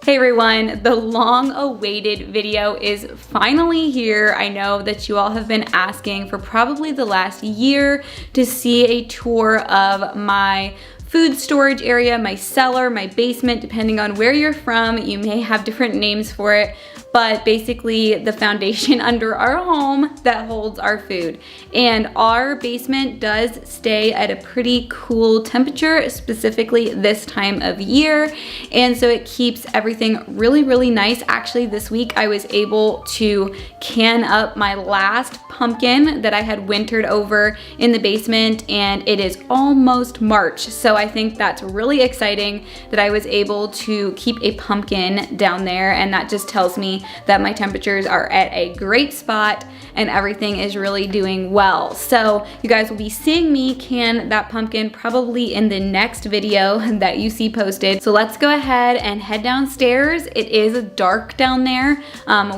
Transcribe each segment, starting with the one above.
Hey everyone, the long-awaited video is finally here. I know that you all have been asking for probably the last year to see a tour of my food storage area, my cellar, my basement, depending on where you're from. You may have different names for it, but basically the foundation under our home that holds our food. And our basement does stay at a pretty cool temperature, specifically this time of year. And so it keeps everything really, really nice. Actually, this week I was able to can up my last pumpkin that I had wintered over in the basement, and it is almost March. So I think that's really exciting that I was able to keep a pumpkin down there, and that just tells me that my temperatures are at a great spot and everything is really doing well. So you guys will be seeing me can that pumpkin probably in the next video that you see posted. So let's go ahead and head downstairs. It is dark down there.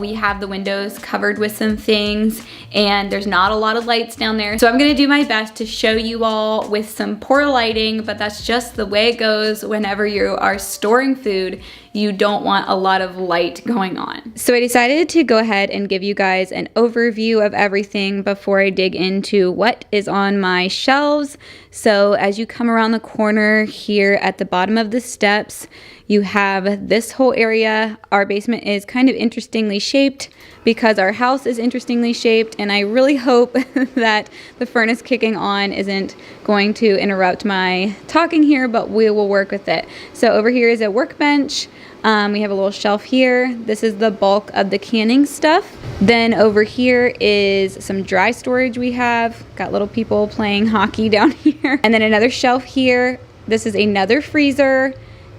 We have the windows covered with some things and there's not a lot of lights down there. So I'm gonna do my best to show you all with some poor lighting, but that's just the way it goes whenever you are storing food. You don't want a lot of light going on. So I decided to go ahead and give you guys an overview of everything before I dig into what is on my shelves. So as you come around the corner here at the bottom of the steps, you have this whole area. Our basement is kind of interestingly shaped because our house is interestingly shaped, and I really hope that the furnace kicking on isn't going to interrupt my talking here, but we will work with it. So over here is a workbench. We have a little shelf here. This is the bulk of the canning stuff. Then over here is some dry storage we have. Got little people playing hockey down here. And then another shelf here. This is another freezer.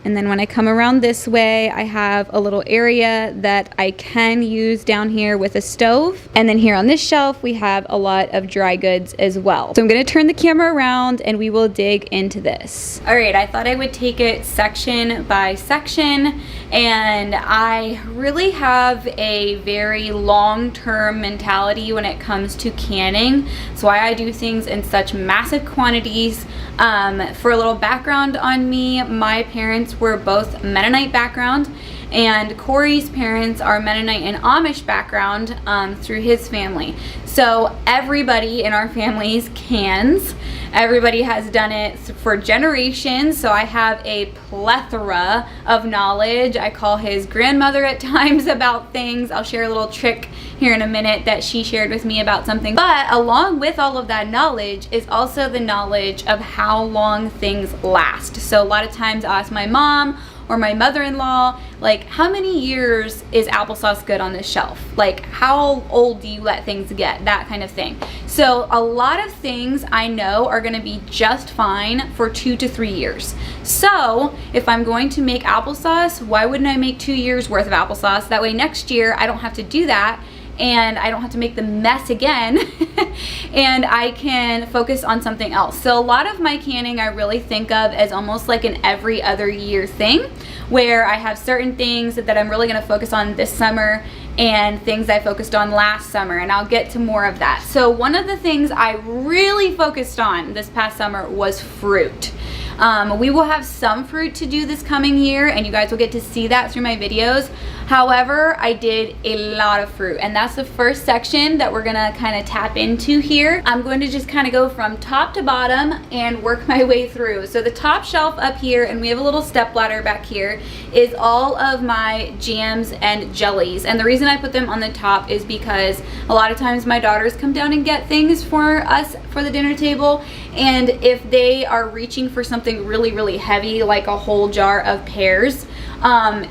And then when I come around this way, I have a little area that I can use down here with a stove. And then here on this shelf, we have a lot of dry goods as well. So I'm gonna turn the camera around and we will dig into this. All right, I thought I would take it section by section, and I really have a very long-term mentality when it comes to canning. That's why I do things in such massive quantities. For a little background on me, my parents were both Mennonite background, and Corey's parents are Mennonite and Amish background through his family. So everybody in our families cans. Everybody has done it for generations, so I have a plethora of knowledge. I call his grandmother at times about things. I'll share a little trick here in a minute that she shared with me about something. But along with all of that knowledge is also the knowledge of how long things last. So a lot of times I'll ask my mom or my mother-in-law, like, how many years is applesauce good on this shelf? Like, how old do you let things get? That kind of thing. So a lot of things I know are gonna be just fine for 2 to 3 years. So if I'm going to make applesauce, why wouldn't I make 2 years worth of applesauce? That way next year I don't have to do that, and I don't have to make the mess again and I can focus on something else. So a lot of my canning I really think of as almost like an every other year thing, where I have certain things that I'm really gonna focus on this summer and things I focused on last summer, and I'll get to more of that. So one of the things I really focused on this past summer was fruit. We will have some fruit to do this coming year, and you guys will get to see that through my videos. However, I did a lot of fruit, and that's the first section that we're gonna kind of tap into here. I'm going to just kind of go from top to bottom and work my way through. So the top shelf up here, and we have a little step ladder back here, is all of my jams and jellies. And the reason I put them on the top is because a lot of times my daughters come down and get things for us for the dinner table, and if they are reaching for something really, really heavy, like a whole jar of pears,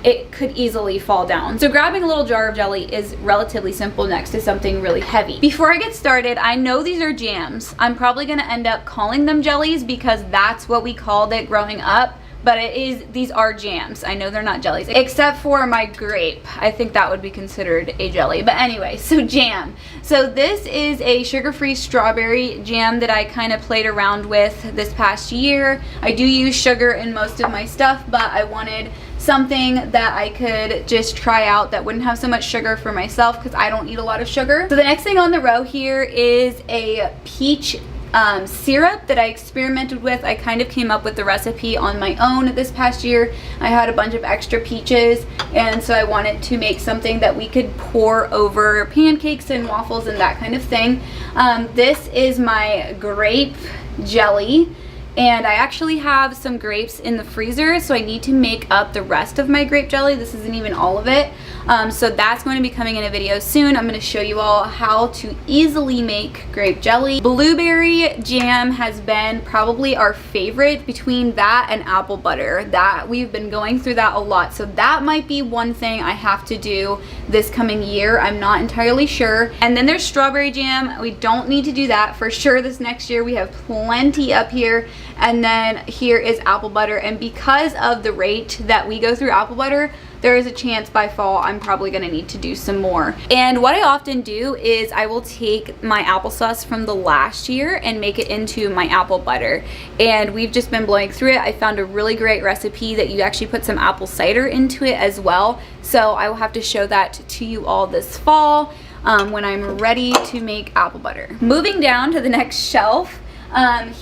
it could easily fall down. So grabbing a little jar of jelly is relatively simple next to something really heavy. Before I get started, I know these are jams. I'm probably gonna end up calling them jellies because that's what we called it growing up. But these are jams. I know they're not jellies, except for my grape. I think that would be considered a jelly. But anyway, so jam. So this is a sugar-free strawberry jam that I kind of played around with this past year. I do use sugar in most of my stuff, but I wanted something that I could just try out that wouldn't have so much sugar for myself because I don't eat a lot of sugar. So the next thing on the row here is a peach syrup that I experimented with. I kind of came up with the recipe on my own this past year. I had a bunch of extra peaches, and so I wanted to make something that we could pour over pancakes and waffles and that kind of thing. This is my grape jelly, and I actually have some grapes in the freezer, so I need to make up the rest of my grape jelly. This isn't even all of it. So that's going to be coming in a video soon. I'm going to show you all how to easily make grape jelly. Blueberry jam has been probably our favorite between that and apple butter. That we've been going through that a lot. So that might be one thing I have to do this coming year. I'm not entirely sure. And then there's strawberry jam. We don't need to do that for sure this next year. We have plenty up here. And then here is apple butter. And because of the rate that we go through apple butter, there is a chance by fall I'm probably gonna need to do some more. And what I often do is I will take my applesauce from the last year and make it into my apple butter. And we've just been blowing through it. I found a really great recipe that you actually put some apple cider into it as well. So I will have to show that to you all this fall when I'm ready to make apple butter. Moving down to the next shelf,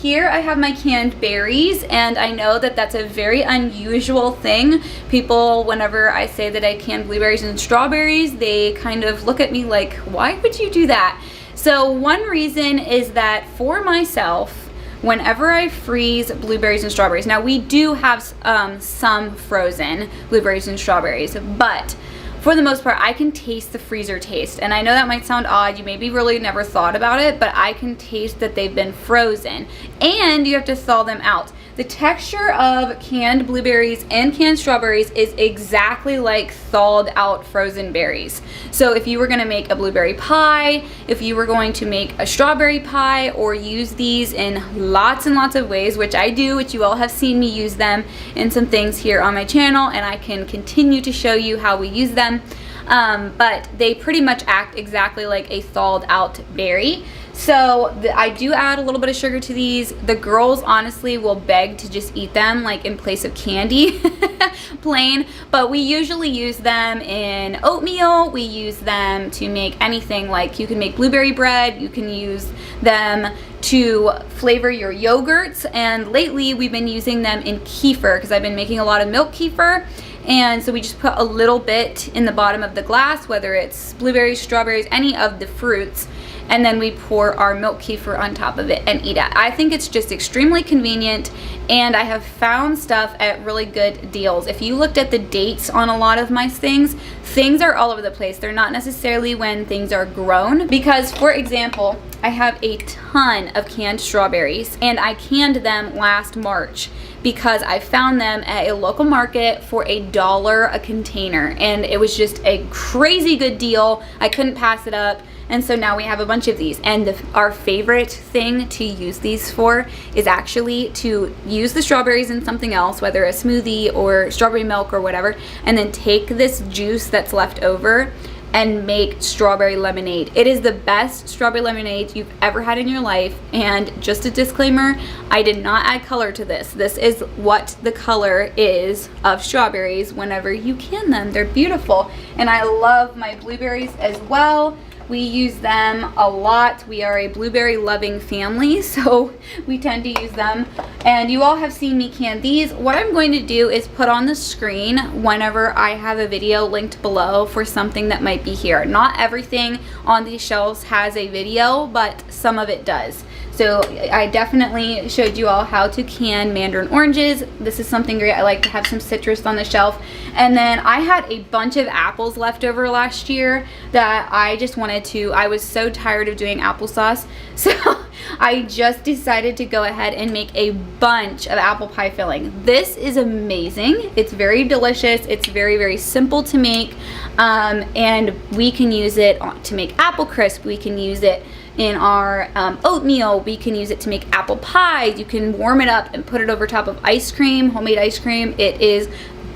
here I have my canned berries, and I know that that's a very unusual thing. People, whenever I say that I can blueberries and strawberries, they kind of look at me like, why would you do that? So one reason is that for myself, whenever I freeze blueberries and strawberries, now we do have some frozen blueberries and strawberries, but for the most part, I can taste the freezer taste. And I know that might sound odd. You maybe really never thought about it, but I can taste that they've been frozen. And you have to thaw them out. The texture of canned blueberries and canned strawberries is exactly like thawed out frozen berries. So if you were gonna make a blueberry pie, if you were going to make a strawberry pie, or use these in lots and lots of ways, which I do, which you all have seen me use them in some things here on my channel, and I can continue to show you how we use them. But they pretty much act exactly like a thawed out berry. So I do add a little bit of sugar to these. The girls honestly will beg to just eat them like in place of candy, plain, but we usually use them in oatmeal. We use them to make anything, like you can make blueberry bread, you can use them to flavor your yogurts, and lately we've been using them in kefir because I've been making a lot of milk kefir. And so we just put a little bit in the bottom of the glass, whether it's blueberries, strawberries, any of the fruits, and then we pour our milk kefir on top of it and eat it. I think it's just extremely convenient, and I have found stuff at really good deals. If you looked at the dates on a lot of my things are all over the place. They're not necessarily when things are grown, because for example, I have a ton of canned strawberries, and I canned them last March because I found them at a local market for $1 a container, and it was just a crazy good deal. I couldn't pass it up. And so now we have a bunch of these, and our favorite thing to use these for is actually to use the strawberries in something else, whether a smoothie or strawberry milk or whatever, and then take this juice that's left over and make strawberry lemonade. It is the best strawberry lemonade you've ever had in your life. And just a disclaimer, I did not add color to this. This is what the color is of strawberries whenever you can them. They're beautiful. And I love my blueberries as well. We use them a lot. We are a blueberry loving family, so we tend to use them. And you all have seen me can these. What I'm going to do is put on the screen whenever I have a video linked below for something that might be here. Not everything on these shelves has a video, but some of it does. So I definitely showed you all how to can mandarin oranges. This is something great. I like to have some citrus on the shelf. And then I had a bunch of apples left over last year that I just wanted to, I was so tired of doing applesauce. So I just decided to go ahead and make a bunch of apple pie filling. This is amazing. It's very delicious. It's very, very simple to make. And we can use it to make apple crisp. We can use it in our oatmeal. We can use it to make apple pies. You can warm it up and put it over top of ice cream, homemade ice cream. It is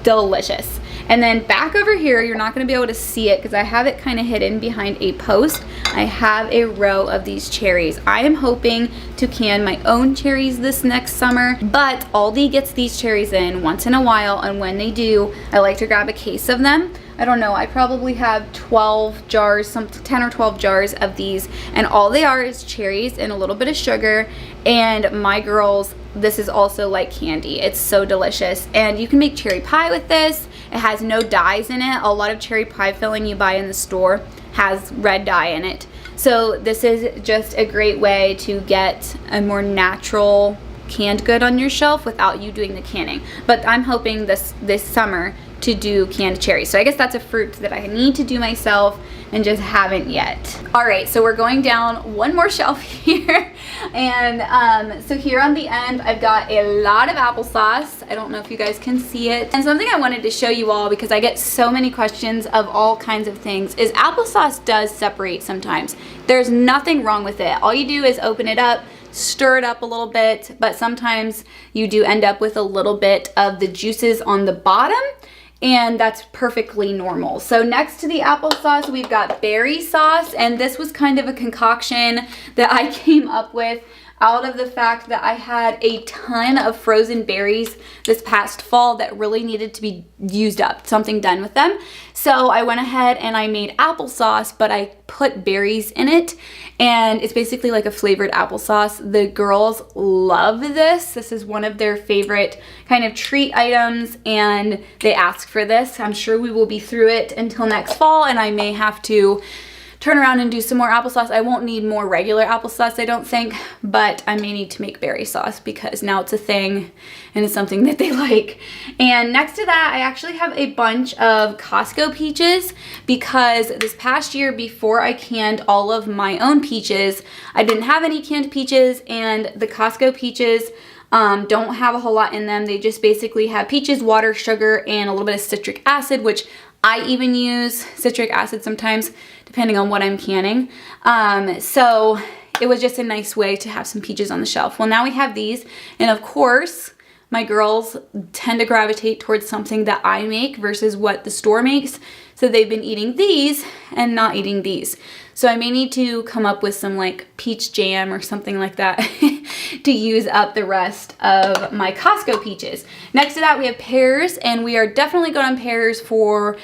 delicious. And then back over here, you're not gonna be able to see it because I have it kind of hidden behind a post. I have a row of these cherries. I am hoping to can my own cherries this next summer, but Aldi gets these cherries in once in a while, and when they do, I like to grab a case of them. I don't know, I probably have 12 jars, 10 or 12 jars of these, and all they are is cherries and a little bit of sugar. And my girls, this is also like candy. It's so delicious. And you can make cherry pie with this. It has no dyes in it. A lot of cherry pie filling you buy in the store has red dye in it. So this is just a great way to get a more natural canned good on your shelf without you doing the canning. But I'm hoping this summer to do canned cherries. So I guess that's a fruit that I need to do myself and just haven't yet. All right, so we're going down one more shelf here. And so here on the end, I've got a lot of applesauce. I don't know if you guys can see it. And something I wanted to show you all, because I get so many questions of all kinds of things, is applesauce does separate sometimes. There's nothing wrong with it. All you do is open it up, stir it up a little bit, but sometimes you do end up with a little bit of the juices on the bottom, and that's perfectly normal. So next to the applesauce, we've got berry sauce, and this was kind of a concoction that I came up with out of the fact that I had a ton of frozen berries this past fall that really needed to be used up, something done with them. So I went ahead and I made applesauce, but I put berries in it, and it's basically like a flavored applesauce. The girls love this. This is one of their favorite kind of treat items, and they ask for this. I'm sure we will be through it until next fall, and I may have to turn around and do some more applesauce. I won't need more regular applesauce, I don't think, but I may need to make berry sauce because now it's a thing and it's something that they like. And next to that, I actually have a bunch of Costco peaches because this past year, before I canned all of my own peaches, I didn't have any canned peaches, and the Costco peaches don't have a whole lot in them. They just basically have peaches, water, sugar, and a little bit of citric acid, which I even use citric acid sometimes, depending on what I'm canning. So it was just a nice way to have some peaches on the shelf. Well, now we have these, and of course, my girls tend to gravitate towards something that I make versus what the store makes. So they've been eating these and not eating these. So I may need to come up with some like peach jam or something like that to use up the rest of my Costco peaches. Next to that, we have pears, and we are definitely good on pears for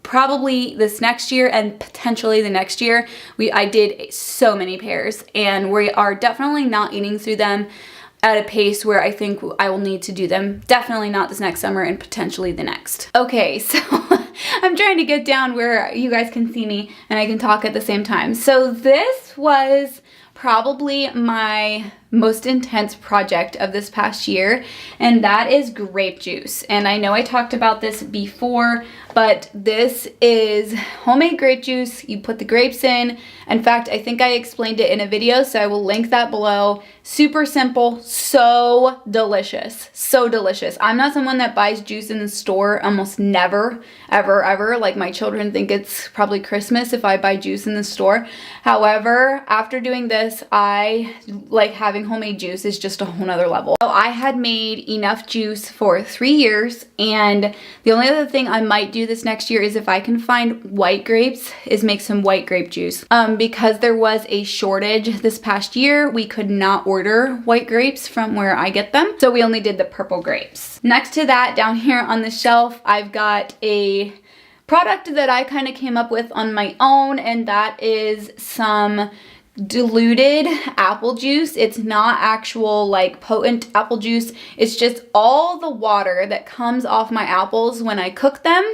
probably this next year and potentially the next year. I did so many pears, and we are definitely not eating through them at a pace where I think I will need to do them. Definitely not this next summer and potentially the next. Okay, so I'm trying to get down where you guys can see me and I can talk at the same time. So this was probably my most intense project of this past year, and that is grape juice. And I know I talked about this before, but this is homemade grape juice. You put the grapes in. In fact, I think I explained it in a video, so I will link that below. Super simple, so delicious, so delicious. I'm not someone that buys juice in the store, almost never, ever, ever. Like, my children think it's probably Christmas if I buy juice in the store. However, after doing this, I like having homemade juice is just a whole nother level. So I had made enough juice for 3 years, and the only other thing I might do this next year is if I can find white grapes, is make some white grape juice. Because there was a shortage this past year, we could not order white grapes from where I get them, so we only did the purple grapes. Next to that, down here on the shelf, I've got a product that I kind of came up with on my own, and that is some diluted apple juice. It's not actual like potent apple juice. It's just all the water that comes off my apples when I cook them.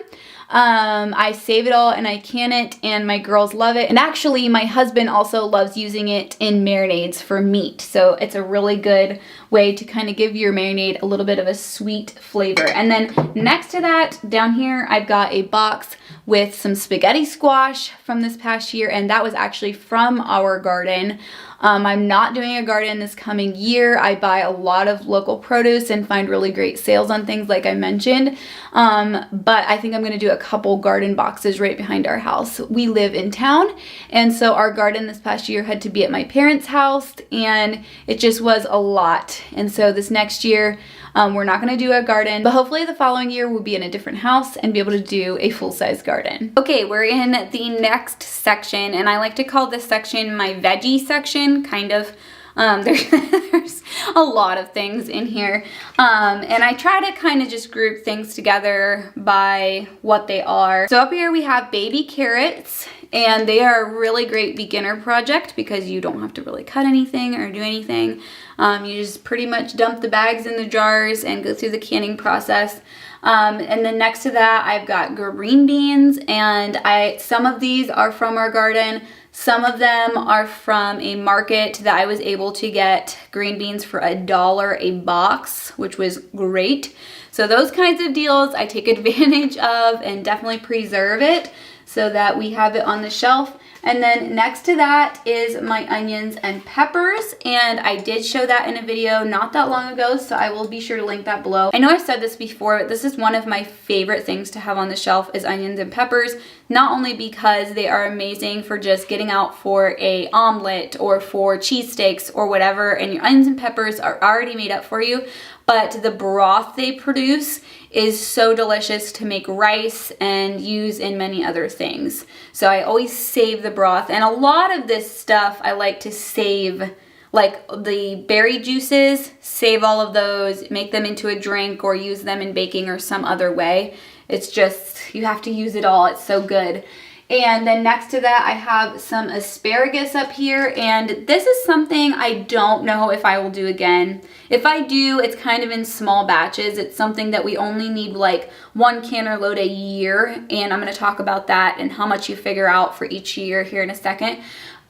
I save it all and I can it, and my girls love it. And actually, my husband also loves using it in marinades for meat. So it's a really good way to kind of give your marinade a little bit of a sweet flavor. And then next to that, down here, I've got a box with some spaghetti squash from this past year, and that was actually from our garden. I'm not doing a garden this coming year. I buy a lot of local produce and find really great sales on things like I mentioned. But I think I'm going to do a couple garden boxes right behind our house. We live in town, and so our garden this past year had to be at my parents' house, and it just was a lot. And so this next year, we're not going to do a garden, but hopefully the following year we'll be in a different house and be able to do a full-size garden. Okay, we're in the next section, and I like to call this section my veggie section, kind of. There's a lot of things in here, and I try to kind of just group things together by what they are. So up here we have baby carrots, and they are a really great beginner project because you don't have to really cut anything or do anything. You just pretty much dump the bags in the jars and go through the canning process. And then next to that, I've got green beans, and some of these are from our garden. Some of them are from a market that I was able to get green beans for $1 a box, which was great. So those kinds of deals I take advantage of and definitely preserve it so that we have it on the shelf. And then next to that is my onions and peppers, and I did show that in a video not that long ago, so I will be sure to link that below. I know I've said this before, but this is one of my favorite things to have on the shelf is onions and peppers, not only because they are amazing for just getting out for a omelet or for cheesesteaks or whatever, and your onions and peppers are already made up for you, but the broth they produce is so delicious to make rice and use in many other things. So I always save the broth, and a lot of this stuff I like to save, like the berry juices, save all of those, make them into a drink or use them in baking or some other way. It's just, you have to use it all, it's so good. And then next to that, I have some asparagus up here, and this is something I don't know if I will do again. If I do, it's kind of in small batches. It's something that we only need like 1 canner load a year, and I'm gonna talk about that and how much you figure out for each year here in a second.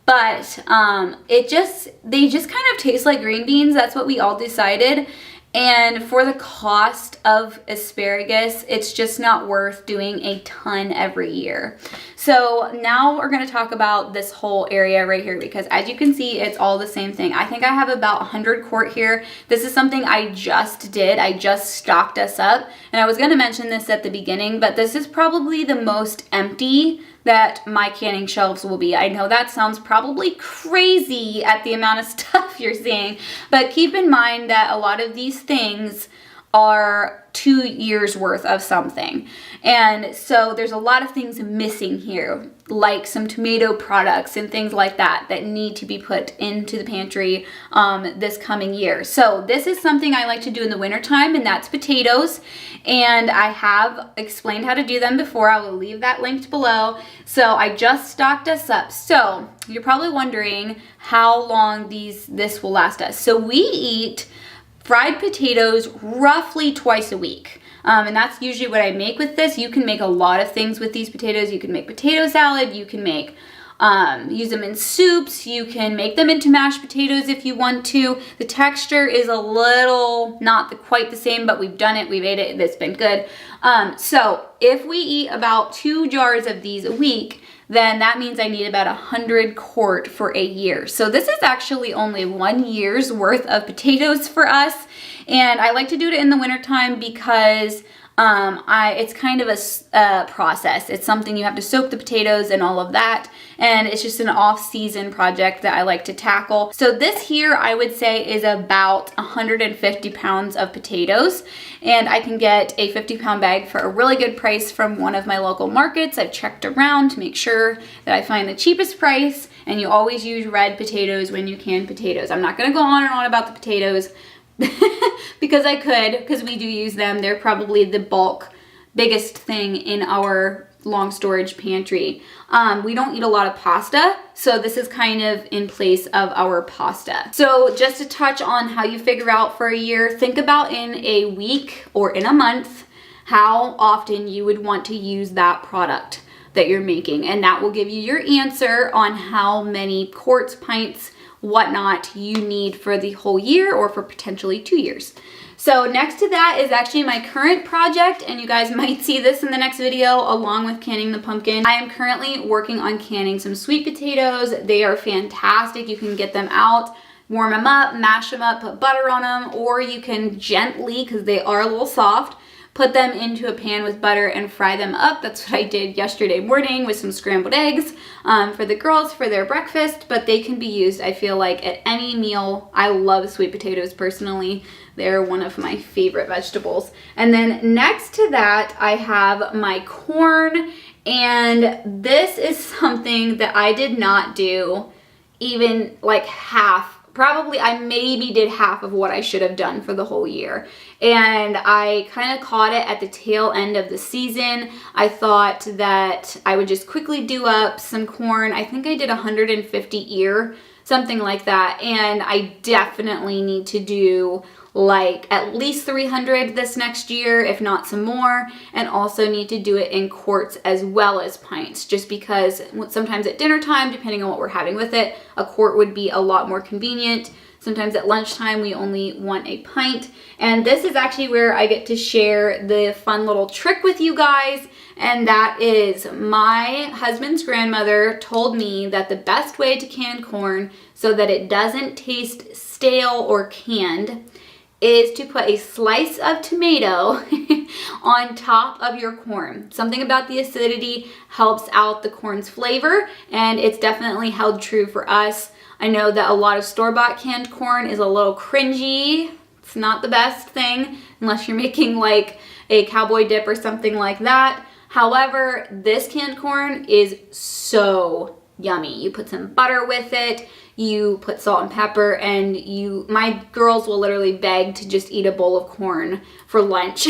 But they just kind of taste like green beans. That's what we all decided. And for the cost of asparagus, it's just not worth doing a ton every year. So now we're going to talk about this whole area right here, because as you can see, it's all the same thing. I think I have about 100 quart here. This is something I just did. I just stocked us up. And I was going to mention this at the beginning, but this is probably the most empty that my canning shelves will be. I know that sounds probably crazy at the amount of stuff you're seeing, but keep in mind that a lot of these things are 2 years worth of something. And so there's a lot of things missing here, like some tomato products and things like that that need to be put into the pantry this coming year. So this is something I like to do in the wintertime, and that's potatoes. And I have explained how to do them before. I will leave that linked below. So I just stocked us up. So you're probably wondering how long this will last us. So we eat fried potatoes roughly twice a week. And that's usually what I make with this. You can make a lot of things with these potatoes. You can make potato salad. You can make use them in soups. You can make them into mashed potatoes if you want to. The texture is a little not quite the same, but we've done it. We've ate it. It's been good. So if we eat about 2 jars of these a week, then that means I need about 100 quart for a year. So this is actually only 1 year's worth of potatoes for us. And I like to do it in the wintertime because it's kind of a process. It's something you have to soak the potatoes and all of that. And it's just an off-season project that I like to tackle. So this here, I would say, is about 150 pounds of potatoes. And I can get a 50-pound bag for a really good price from one of my local markets. I've checked around to make sure that I find the cheapest price. And you always use red potatoes when you can potatoes. I'm not going to go on and on about the potatoes because we do use them. They're probably the biggest thing in our long storage pantry. We don't eat a lot of pasta, so this is kind of in place of our pasta. So just to touch on how you figure out for a year, think about in a week or in a month how often you would want to use that product that you're making, and that will give you your answer on how many quarts, pints, whatnot you need for the whole year or for potentially 2 years. So next to that is actually my current project, and you guys might see this in the next video along with canning the pumpkin. I am currently working on canning some sweet potatoes. They are fantastic. You can get them out, warm them up, mash them up, put butter on them, or you can gently, because they are a little soft, put them into a pan with butter and fry them up. That's what I did yesterday morning with some scrambled eggs for the girls for their breakfast, but they can be used, I feel like, at any meal. I love sweet potatoes personally. They're one of my favorite vegetables. And then next to that, I have my corn, and this is something that I did not do even like half. Probably I maybe did half of what I should have done for the whole year. And I kind of caught it at the tail end of the season. I thought that I would just quickly do up some corn. I think I did 150 ear, something like that. And I definitely need to do like at least 300 this next year, if not some more, and also need to do it in quarts as well as pints, just because sometimes at dinner time, depending on what we're having with it, a quart would be a lot more convenient. Sometimes at lunchtime we only want a pint. And this is actually where I get to share the fun little trick with you guys, and that is my husband's grandmother told me that the best way to can corn so that it doesn't taste stale or canned is to put a slice of tomato on top of your corn. Something about the acidity helps out the corn's flavor, and it's definitely held true for us. I know that a lot of store-bought canned corn is a little cringy. It's not the best thing unless you're making like a cowboy dip or something like that. However, this canned corn is so yummy. You put some butter with it, you put salt and pepper, and my girls will literally beg to just eat a bowl of corn for lunch.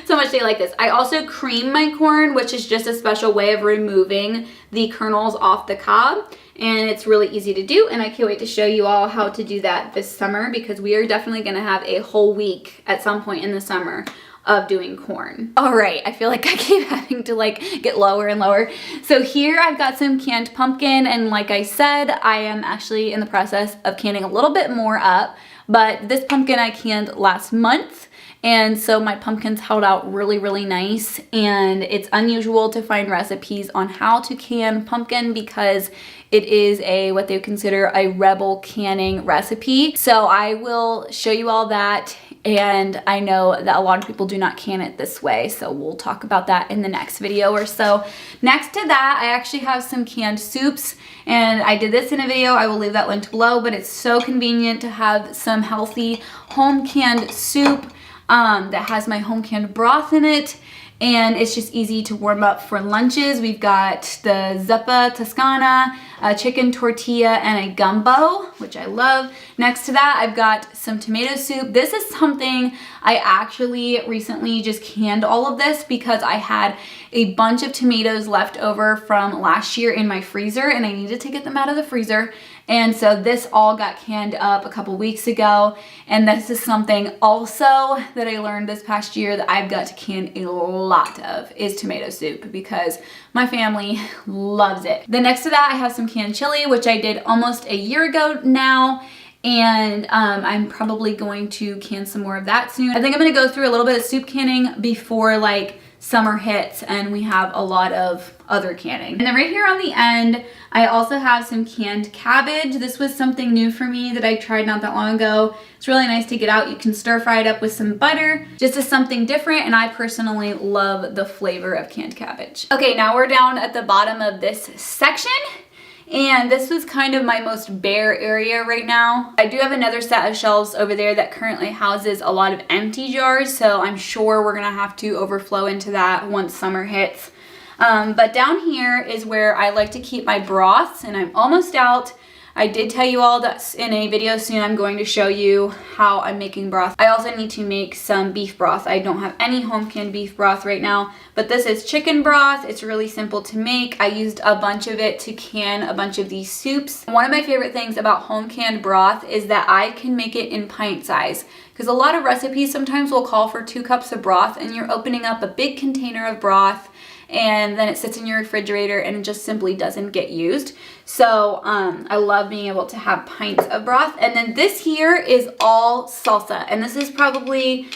So much they like this. I also cream my corn, which is just a special way of removing the kernels off the cob, and it's really easy to do, and I can't wait to show you all how to do that this summer, because we are definitely going to have a whole week at some point in the summer of doing corn. All right, I feel like I keep having to like get lower and lower. So here I've got some canned pumpkin, and like I said, I am actually in the process of canning a little bit more up, but this pumpkin I canned last month, and so my pumpkins held out really, really nice. And it's unusual to find recipes on how to can pumpkin because it is what they consider a rebel canning recipe. So I will show you all that. And I know that a lot of people do not can it this way, so we'll talk about that in the next video or so. Next to that, I actually have some canned soups, and I did this in a video. I will leave that linked below, but it's so convenient to have some healthy home canned soup that has my home canned broth in it. And it's just easy to warm up for lunches. We've got the zuppa toscana, a chicken tortilla, and a gumbo, which I love. Next to that, I've got some tomato soup. This is something I actually recently just canned all of this because I had a bunch of tomatoes left over from last year in my freezer, and I needed to get them out of the freezer. And so this all got canned up a couple weeks ago. And this is something also that I learned this past year that I've got to can a lot of is tomato soup because my family loves it. Then next to that, I have some canned chili, which I did almost a year ago now. And I'm probably going to can some more of that soon. I think I'm gonna go through a little bit of soup canning before like summer hits and we have a lot of other canning. And then right here on the end, I also have some canned cabbage. This was something new for me that I tried not that long ago. It's really nice to get out. You can stir fry it up with some butter, just as something different, and I personally love the flavor of canned cabbage. Okay, now we're down at the bottom of this section. And this was kind of my most bare area right now. I do have another set of shelves over there that currently houses a lot of empty jars, so I'm sure we're gonna have to overflow into that once summer hits. But down here is where I like to keep my broths, and I'm almost out. I did tell you all that in a video soon I'm going to show you how I'm making broth. I also need to make some beef broth. I don't have any home canned beef broth right now, but this is chicken broth. It's really simple to make. I used a bunch of it to can a bunch of these soups. One of my favorite things about home canned broth is that I can make it in pint size, because a lot of recipes sometimes will call for 2 cups of broth and you're opening up a big container of broth and then it sits in your refrigerator and it just simply doesn't get used. So I love being able to have pints of broth. And then this here is all salsa, and this is probably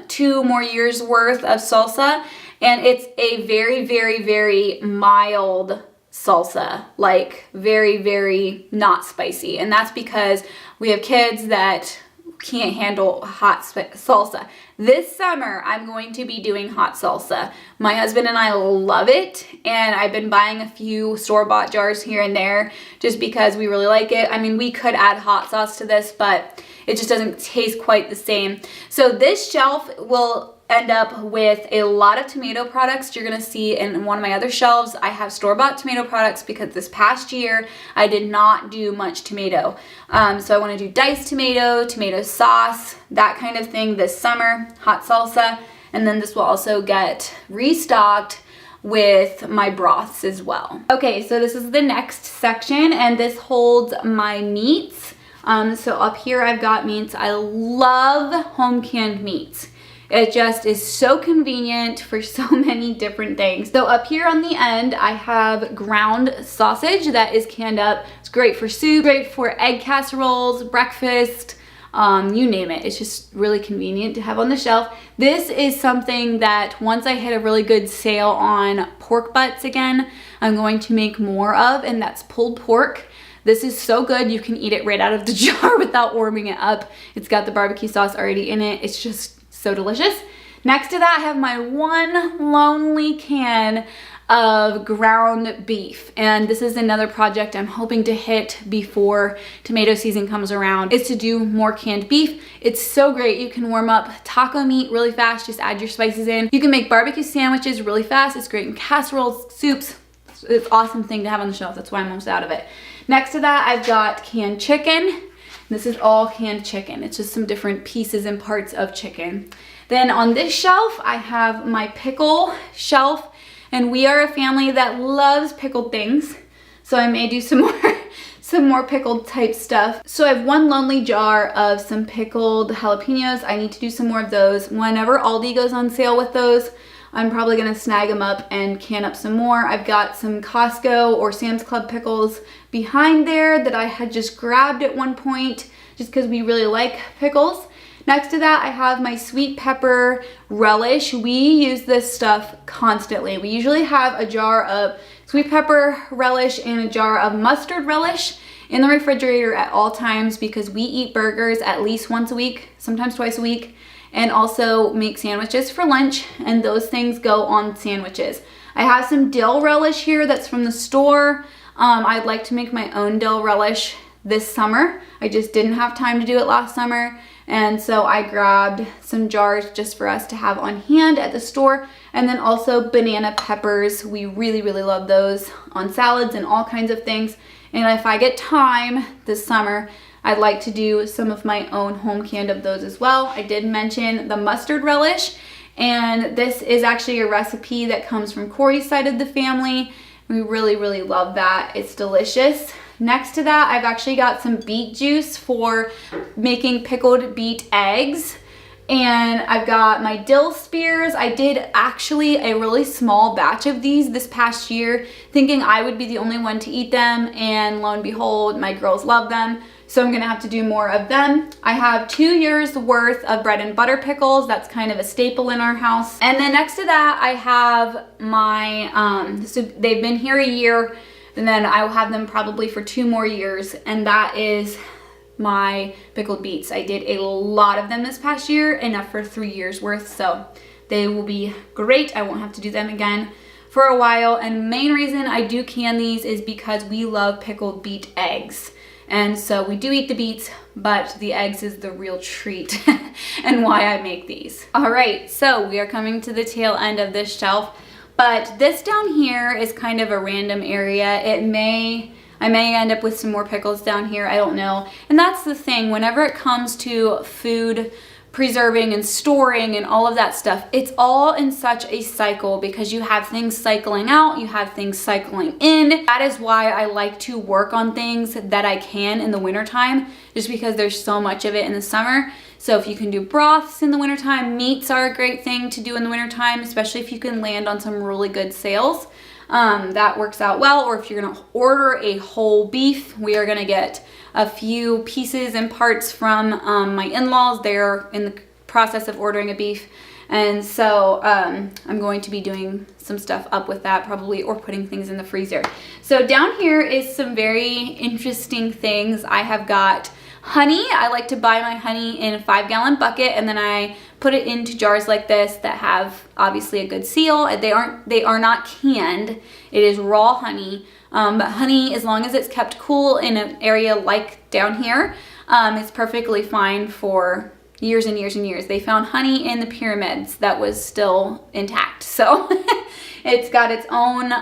2 more years worth of salsa, and it's a very, very, very mild salsa, like very, very not spicy. And that's because we have kids that can't handle hot salsa. This summer, I'm going to be doing hot salsa. My husband and I love it, and I've been buying a few store-bought jars here and there just because we really like it. I mean, we could add hot sauce to this, but it just doesn't taste quite the same. So this shelf will end up with a lot of tomato products. You're gonna see in one of my other shelves, I have store-bought tomato products because this past year I did not do much tomato. So I wanna do diced tomato sauce, that kind of thing this summer, hot salsa, and then this will also get restocked with my broths as well. Okay, so this is the next section, and this holds my meats. So up here I've got meats. I love home canned meats. It just is so convenient for so many different things. So up here on the end, I have ground sausage that is canned up. It's great for soup, great for egg casseroles, breakfast, you name it. It's just really convenient to have on the shelf. This is something that once I hit a really good sale on pork butts again, I'm going to make more of, and that's pulled pork. This is so good. You can eat it right out of the jar without warming it up. It's got the barbecue sauce already in it. It's just so delicious. Next to that, I have my one lonely can of ground beef. And this is another project I'm hoping to hit before tomato season comes around, is to do more canned beef. It's so great. You can warm up taco meat really fast. Just add your spices in. You can make barbecue sandwiches really fast. It's great in casseroles, soups. It's an awesome thing to have on the shelf. That's why I'm almost out of it. Next to that, I've got canned chicken. This is all canned chicken. It's just some different pieces and parts of chicken. Then on this shelf, I have my pickle shelf, and we are a family that loves pickled things. So I may do some more pickled type stuff. So I have one lonely jar of some pickled jalapenos. I need to do some more of those. Whenever Aldi goes on sale with those, I'm probably gonna snag them up and can up some more. I've got some Costco or Sam's Club pickles behind there that I had just grabbed at one point just because we really like pickles. Next to that, I have my sweet pepper relish. We use this stuff constantly. We usually have a jar of sweet pepper relish and a jar of mustard relish in the refrigerator at all times because we eat burgers at least once a week, sometimes twice a week, and also make sandwiches for lunch, and those things go on sandwiches. I have some dill relish here that's from the store. I'd like to make my own dill relish this summer. I just didn't have time to do it last summer, and so I grabbed some jars just for us to have on hand at the store. And then also banana peppers. We really, really love those on salads and all kinds of things. And if I get time this summer, I'd like to do some of my own home canned of those as well. I did mention the mustard relish, and this is actually a recipe that comes from Corey's side of the family. We really, really love that. It's delicious. Next to that, I've actually got some beet juice for making pickled beet eggs. And I've got my dill spears. I did actually a really small batch of these this past year, thinking I would be the only one to eat them, and lo and behold, my girls love them. So I'm gonna have to do more of them. I have 2 years worth of bread and butter pickles. That's kind of a staple in our house. And then next to that, I have my, so they've been here a year, and then I will have them probably for 2 more years, and that is my pickled beets. I did a lot of them this past year, enough for 3 years worth, so they will be great. I won't have to do them again for a while. And main reason I do can these is because we love pickled beet eggs. And so we do eat the beets, but the eggs is the real treat and why I make these. All right, so we are coming to the tail end of this shelf, but this down here is kind of a random area. I may end up with some more pickles down here, I don't know. And that's the thing, whenever it comes to food preserving and storing and all of that stuff. It's all in such a cycle because you have things cycling out, you have things cycling in. That is why I like to work on things that I can in the wintertime, just because there's so much of it in the summer. So if you can do broths in the wintertime, meats are a great thing to do in the wintertime, especially if you can land on some really good sales. That works out well. Or if you're gonna order a whole beef, we are gonna get a few pieces and parts from my in-laws. They're in the process of ordering a beef. And so I'm going to be doing some stuff up with that probably, or putting things in the freezer. So down here is some very interesting things. I have got honey. I like to buy my honey in a 5-gallon bucket, and then I put it into jars like this that have obviously a good seal. They are not canned. It is raw honey. But honey, as long as it's kept cool in an area like down here, it's perfectly fine for years and years and years. They found honey in the pyramids that was still intact. So it's got its own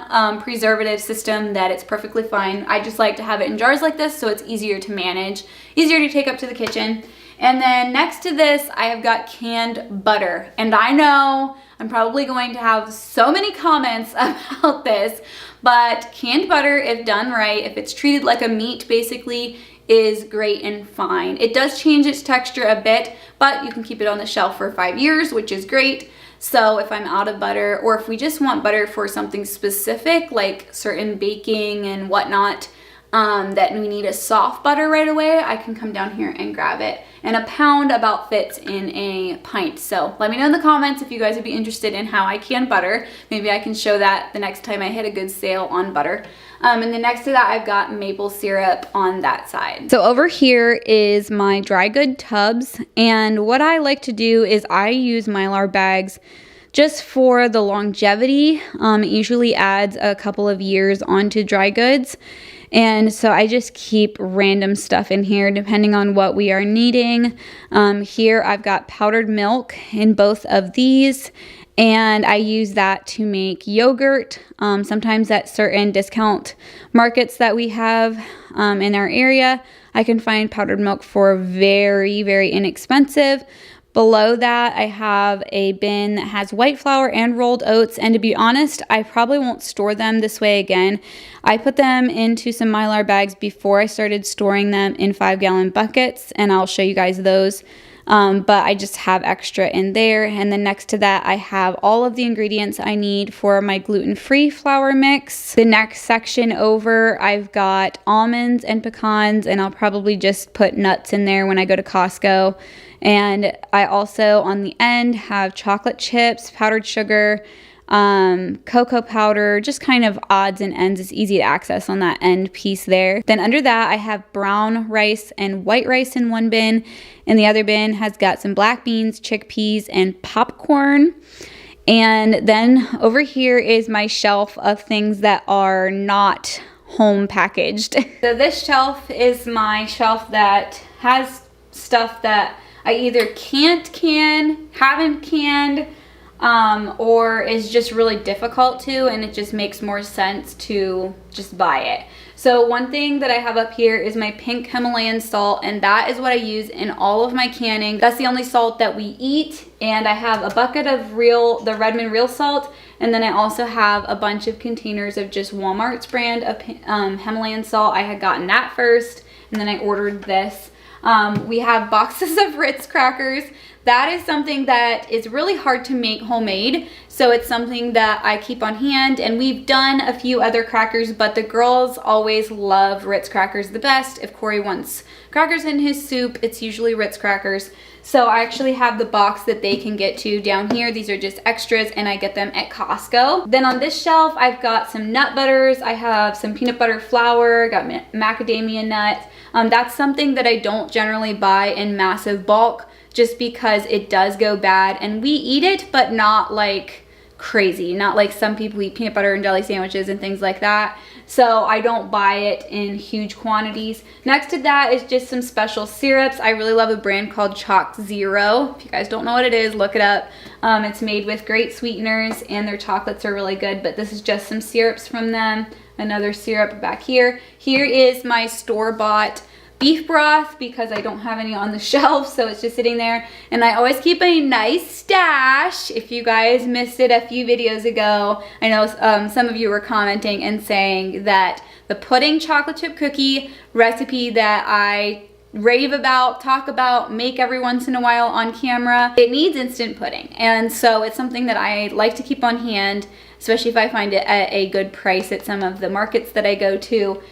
preservative system that it's perfectly fine. I just like to have it in jars like this so it's easier to manage, easier to take up to the kitchen. And then next to this, I have got canned butter. And I know I'm probably going to have so many comments about this, but canned butter, if done right, if it's treated like a meat basically, is great and fine. It does change its texture a bit, but you can keep it on the shelf for 5 years, which is great. So if I'm out of butter, or if we just want butter for something specific, like certain baking and whatnot, that we need a soft butter right away, I can come down here and grab it. And a pound about fits in a pint. So let me know in the comments if you guys would be interested in how I can butter. Maybe I can show that the next time I hit a good sale on butter. And then next to that, I've got maple syrup on that side. So over here is my dry good tubs. And what I like to do is I use Mylar bags just for the longevity. It usually adds a couple of years onto dry goods. And so I just keep random stuff in here depending on what we are needing. Here I've got powdered milk in both of these, and I use that to make yogurt. Sometimes at certain discount markets that we have in our area, I can find powdered milk for very, very inexpensive. Below that, I have a bin that has white flour and rolled oats, and to be honest, I probably won't store them this way again. I put them into some Mylar bags before I started storing them in 5-gallon buckets, and I'll show you guys those. But I just have extra in there. And then next to that, I have all of the ingredients I need for my gluten-free flour mix. The next section over, I've got almonds and pecans, and I'll probably just put nuts in there when I go to Costco. And I also, on the end, have chocolate chips, powdered sugar, cocoa powder, just kind of odds and ends. It's easy to access on that end piece there. Then under that, I have brown rice and white rice in one bin, and the other bin has got some black beans, chickpeas, and popcorn. And then over here is my shelf of things that are not home packaged. So this shelf is my shelf that has stuff that I either can't can, haven't canned, or is just really difficult to, and it just makes more sense to just buy it. So one thing that I have up here is my pink Himalayan salt, and that is what I use in all of my canning. That's the only salt that we eat, and I have a bucket of the Redmond real salt, and then I also have a bunch of containers of just Walmart's brand of Himalayan salt. I had gotten that first, and then I ordered this. We have boxes of Ritz crackers. That is something that is really hard to make homemade, so it's something that I keep on hand, and we've done a few other crackers, but the girls always love Ritz crackers the best. If Corey wants crackers in his soup, it's usually Ritz crackers. So I actually have the box that they can get to down here. These are just extras, and I get them at Costco. Then on this shelf, I've got some nut butters. I have some peanut butter flour, got macadamia nut. That's something that I don't generally buy in massive bulk, just because it does go bad, and we eat it, but not like crazy. Not like some people eat peanut butter and jelly sandwiches and things like that. So I don't buy it in huge quantities. Next to that is just some special syrups. I really love a brand called Chalk Zero. If you guys don't know what it is, look it up. It's made with great sweeteners, and their chocolates are really good, but this is just some syrups from them. Another syrup back here. Here is my store-bought beef broth because I don't have any on the shelf, so it's just sitting there. And I always keep a nice stash. If you guys missed it a few videos ago, I know some of you were commenting and saying that the pudding chocolate chip cookie recipe that I rave about, talk about, make every once in a while on camera, it needs instant pudding. And so it's something that I like to keep on hand, especially if I find it at a good price at some of the markets that I go to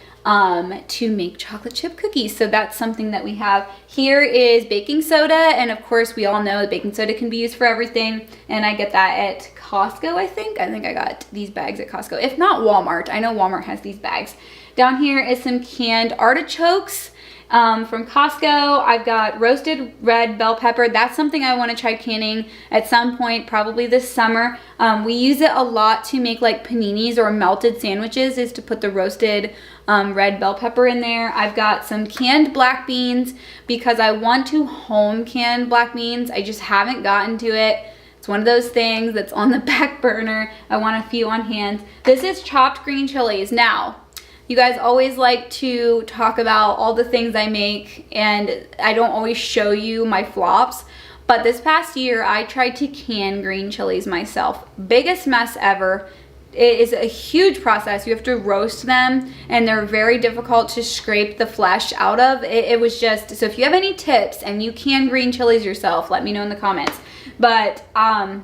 make chocolate chip cookies. So that's something that we have. Here is baking soda, and of course we all know that baking soda can be used for everything, and I get that at Costco. I think I got these bags at Costco, if not Walmart. I know Walmart has these bags. Down here is some canned artichokes from Costco. I've got roasted red bell pepper. That's something I want to try canning at some point, probably this summer. We use it a lot to make like paninis or melted sandwiches, is to put the roasted red bell pepper in there. I've got some canned black beans because I want to home can black beans. I just haven't gotten to it. It's one of those things that's on the back burner. I want a few on hand. This is chopped green chilies. Now, you guys always like to talk about all the things I make, and I don't always show you my flops. But this past year, I tried to can green chilies myself. Biggest mess ever. It is a huge process. You have to roast them, and they're very difficult to scrape the flesh out of. It was just, so if you have any tips and you can green chilies yourself, let me know in the comments. But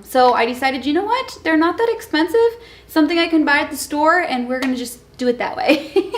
so I decided, you know what? They're not that expensive. Something I can buy at the store, and we're gonna just do it that way.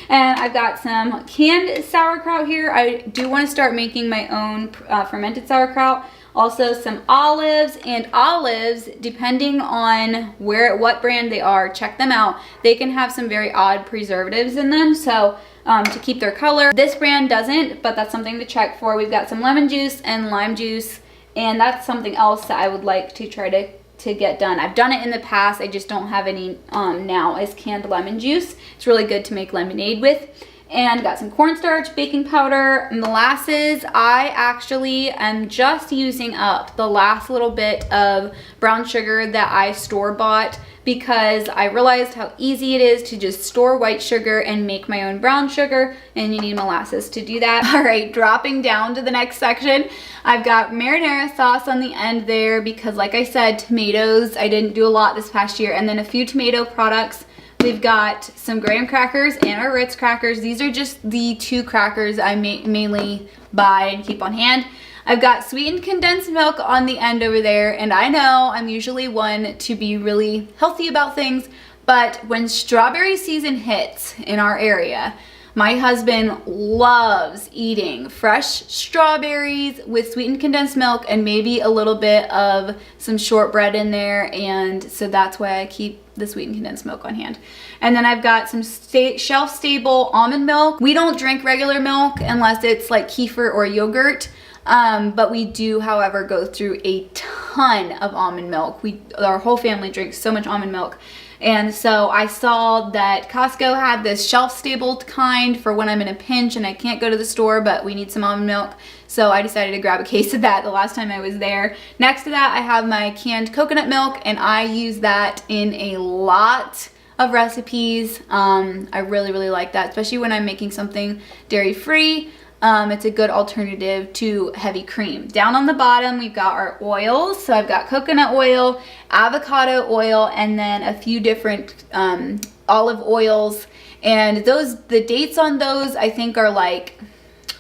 And I've got some canned sauerkraut here. I do want to start making my own fermented sauerkraut. Also some olives, and olives, depending on what brand they are, check them out. They can have some very odd preservatives in them, so to keep their color. This brand doesn't, but that's something to check for. We've got some lemon juice and lime juice, and that's something else that I would like to try to get done. I've done it in the past, I just don't have any now, is canned lemon juice. It's really good to make lemonade with. And got some cornstarch, baking powder, molasses. I actually am just using up the last little bit of brown sugar that I store-bought, because I realized how easy it is to just store white sugar and make my own brown sugar, and you need molasses to do that. All right, dropping down to the next section. I've got marinara sauce on the end there because, like I said, tomatoes, I didn't do a lot this past year, and then a few tomato products. We've got some graham crackers and our Ritz crackers. These are just the two crackers I mainly buy and keep on hand. I've got sweetened condensed milk on the end over there, and I know I'm usually one to be really healthy about things, but when strawberry season hits in our area, my husband loves eating fresh strawberries with sweetened condensed milk and maybe a little bit of some shortbread in there, and so that's why I keep the sweetened condensed milk on hand. And then I've got some shelf-stable almond milk. We don't drink regular milk unless it's like kefir or yogurt. But we do, however, go through a ton of almond milk. Our whole family drinks so much almond milk. And so I saw that Costco had this shelf-stable kind for when I'm in a pinch and I can't go to the store, but we need some almond milk. So I decided to grab a case of that the last time I was there. Next to that, I have my canned coconut milk, and I use that in a lot of recipes. I really, really like that, especially when I'm making something dairy-free. It's a good alternative to heavy cream. Down on the bottom, we've got our oils. So I've got coconut oil, avocado oil, and then a few different olive oils. And the dates on those, I think, are like,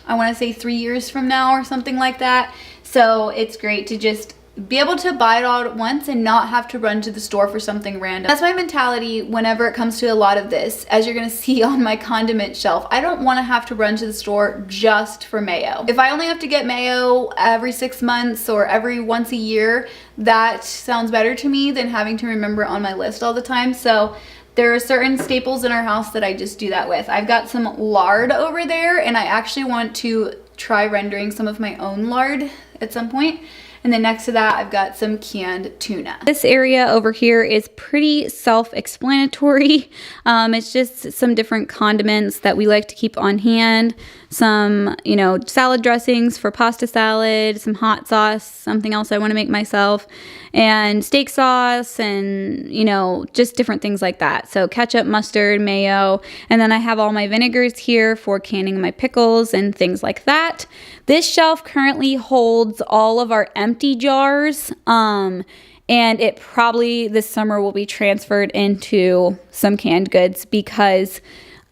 I want to say 3 years from now or something like that. So it's great to just be able to buy it all at once and not have to run to the store for something random. That's my mentality whenever it comes to a lot of this. As you're gonna see on my condiment shelf, I don't wanna have to run to the store just for mayo. If I only have to get mayo every 6 months or every once a year, that sounds better to me than having to remember it on my list all the time. So there are certain staples in our house that I just do that with. I've got some lard over there, and I actually want to try rendering some of my own lard at some point. And then next to that, I've got some canned tuna. This area over here is pretty self-explanatory. It's just some different condiments that we like to keep on hand. Some, you know, salad dressings for pasta salad, some hot sauce, something else I want to make myself, and steak sauce, and, you know, just different things like that. So ketchup, mustard, mayo, and then I have all my vinegars here for canning my pickles and things like that. This shelf currently holds all of our empty jars, and it probably this summer will be transferred into some canned goods because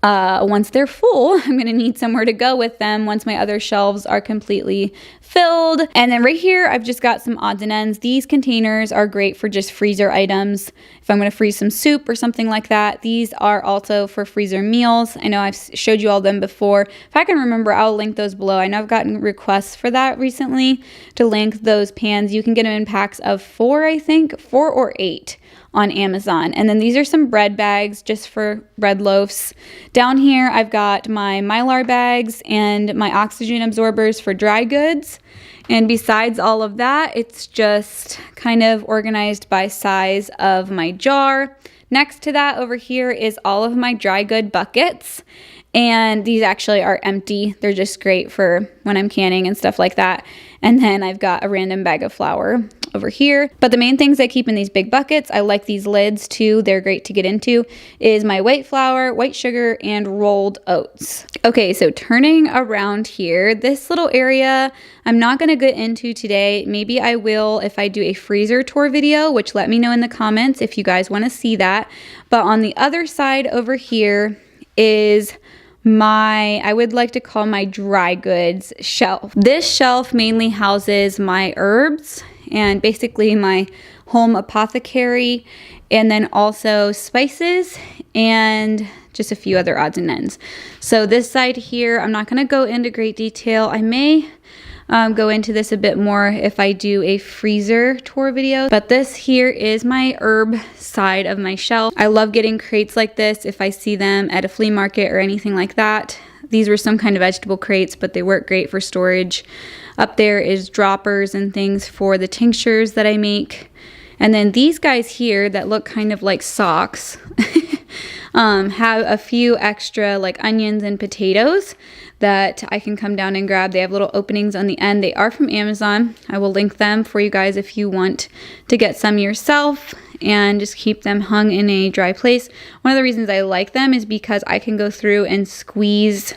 once they're full, I'm going to need somewhere to go with them once my other shelves are completely filled. And then right here, I've just got some odds and ends. These containers are great for just freezer items. If I'm going to freeze some soup or something like that, these are also for freezer meals. I know I've showed you all them before. If I can remember, I'll link those below. I know I've gotten requests for that recently to link those pans. You can get them in packs of 4, I think, 4 or 8. On Amazon. And then these are some bread bags just for bread loaves. Down here, I've got my Mylar bags and my oxygen absorbers for dry goods. And besides all of that, it's just kind of organized by size of my jar. Next to that over here is all of my dry good buckets. And these actually are empty. They're just great for when I'm canning and stuff like that. And then I've got a random bag of flour over here. But the main things I keep in these big buckets, I like these lids too, they're great to get into, is my white flour, white sugar, and rolled oats. Okay, so turning around here, this little area I'm not gonna get into today. Maybe I will if I do a freezer tour video, which let me know in the comments if you guys wanna see that. But on the other side over here is I would like to call my dry goods shelf. This shelf mainly houses my herbs and basically my home apothecary, and then also spices and just a few other odds and ends. So this side here, I'm not gonna go into great detail. I may go into this a bit more if I do a freezer tour video, but this here is my herb side of my shelf. I love getting crates like this if I see them at a flea market or anything like that. These were some kind of vegetable crates, but they work great for storage. Up there is droppers and things for the tinctures that I make. And then these guys here that look kind of like socks have a few extra like onions and potatoes that I can come down and grab. They have little openings on the end. They are from Amazon. I will link them for you guys if you want to get some yourself and just keep them hung in a dry place. One of the reasons I like them is because I can go through and squeeze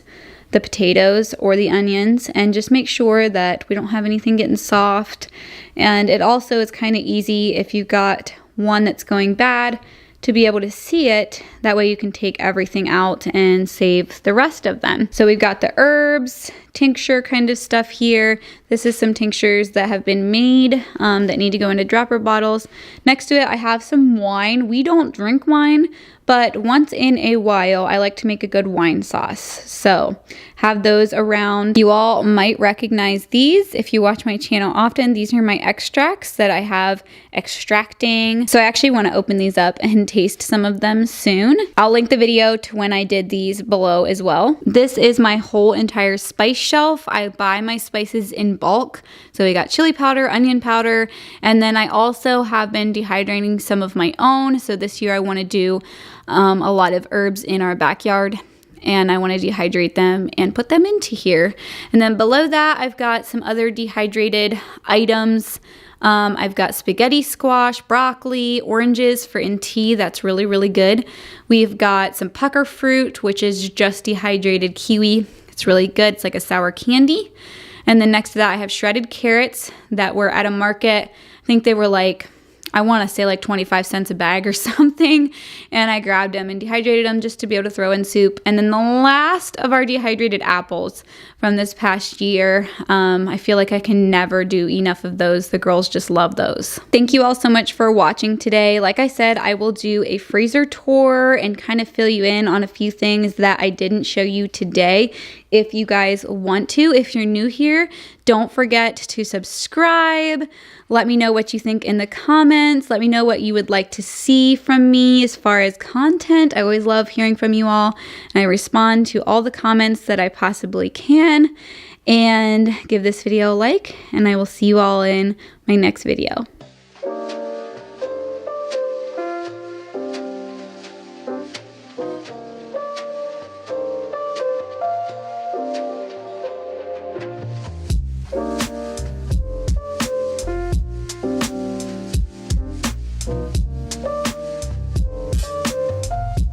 the potatoes or the onions and just make sure that we don't have anything getting soft. And it also is kind of easy if you've got one that's going bad to be able to see it. That way you can take everything out and save the rest of them. So we've got the herbs, tincture kind of stuff here. This is some tinctures that have been made that need to go into dropper bottles. Next to it, I have some wine. We don't drink wine, but once in a while, I like to make a good wine sauce. So have those around. You all might recognize these if you watch my channel often. These are my extracts that I have extracting. So I actually want to open these up and taste some of them soon. I'll link the video to when I did these below as well. This is my whole entire spice shelf. I buy my spices in bulk. So we got chili powder, onion powder, and then I also have been dehydrating some of my own. So this year I want to do a lot of herbs in our backyard, and I want to dehydrate them and put them into here. And then below that, I've got some other dehydrated items. I've got spaghetti squash, broccoli, oranges for in tea. That's really, really good. We've got some pucker fruit, which is just dehydrated kiwi. It's really good. It's like a sour candy. And then next to that, I have shredded carrots that were at a market. I think they were like, I want to say like 25 cents a bag or something. And I grabbed them and dehydrated them just to be able to throw in soup. And then the last of our dehydrated apples from this past year. I feel like I can never do enough of those. The girls just love those. Thank you all so much for watching today. Like I said, I will do a freezer tour and kind of fill you in on a few things that I didn't show you today. If you guys want to, if you're new here, don't forget to subscribe. Let me know what you think in the comments. Let me know what you would like to see from me as far as content. I always love hearing from you all, and I respond to all the comments that I possibly can. and give this video a like, and I will see you all in my next video.